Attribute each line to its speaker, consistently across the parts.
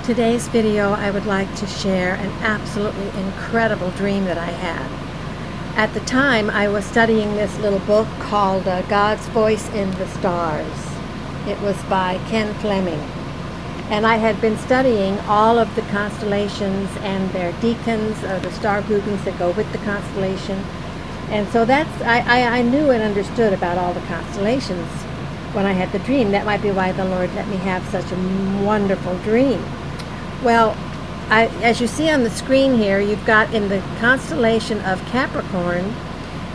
Speaker 1: Today's video, I would like to share an absolutely incredible dream that I had. At the time, I was studying this little book called God's Voice in the Stars. It was by Ken Fleming. And I had been studying all of the constellations and their deacons, the star groupings that go with the constellation. And so I knew and understood about all the constellations when I had the dream. That might be why the Lord let me have such a wonderful dream. Well, as you see on the screen here, you've got in the constellation of Capricorn,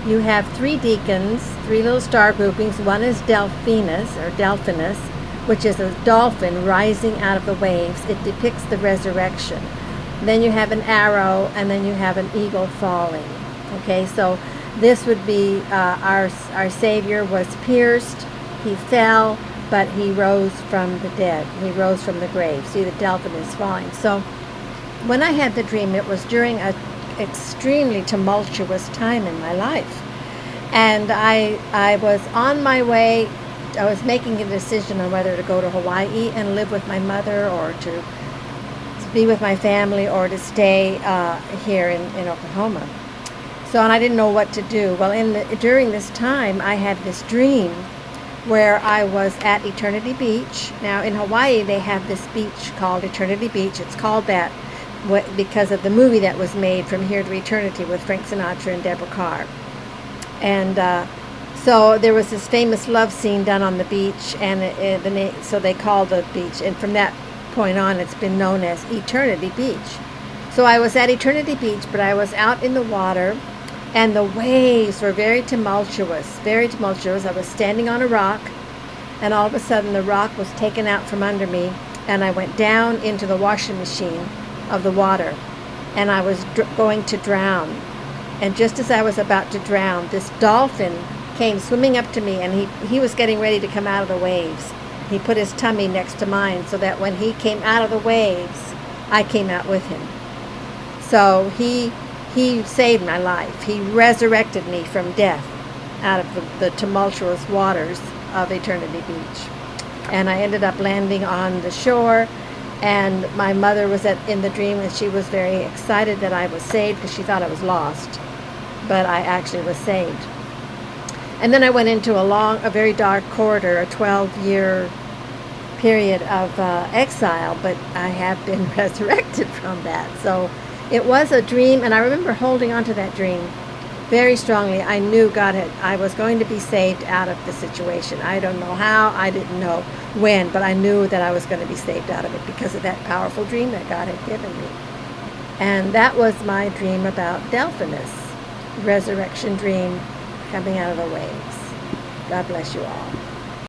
Speaker 1: you have three deacons, three little star groupings. One is Delphinus, which is a dolphin rising out of the waves. It depicts the resurrection. Then you have an arrow, and then you have an eagle falling. Okay, so this would be our Savior was pierced, he fell, but he rose from the dead. He rose from the grave. See, the dolphin is falling. So when I had the dream, it was during an extremely tumultuous time in my life. And I was on my way. I was making a decision on whether to go to Hawaii and live with my mother, or to be with my family, or to stay here in Oklahoma. So, and I didn't know what to do. Well, during this time, I had this dream where I was at Eternity Beach. Now, in Hawaii, they have this beach called Eternity Beach. It's called that because of the movie that was made, From Here to Eternity, with Frank Sinatra and Deborah Carr. And so there was this famous love scene done on the beach, and so they called the beach, and from that point on, it's been known as Eternity Beach. So I was at Eternity Beach, but I was out in the water, and the waves were very tumultuous, very tumultuous. I was standing on a rock, and all of a sudden the rock was taken out from under me, and I went down into the washing machine of the water, and I was going to drown. And just as I was about to drown, this dolphin came swimming up to me, and he was getting ready to come out of the waves. He put his tummy next to mine so that when he came out of the waves, I came out with him. So he saved my life. He resurrected me from death out of the tumultuous waters of Eternity Beach. And I ended up landing on the shore, and my mother was in the dream, and she was very excited that I was saved because she thought I was lost. But I actually was saved. And then I went into a very dark corridor, a 12-year period of exile, but I have been resurrected from that. So it was a dream, and I remember holding on to that dream very strongly. I knew I was going to be saved out of the situation. I don't know how, I didn't know when, but I knew that I was going to be saved out of it because of that powerful dream that God had given me. And that was my dream about Delphinus, resurrection dream coming out of the waves. God bless you all.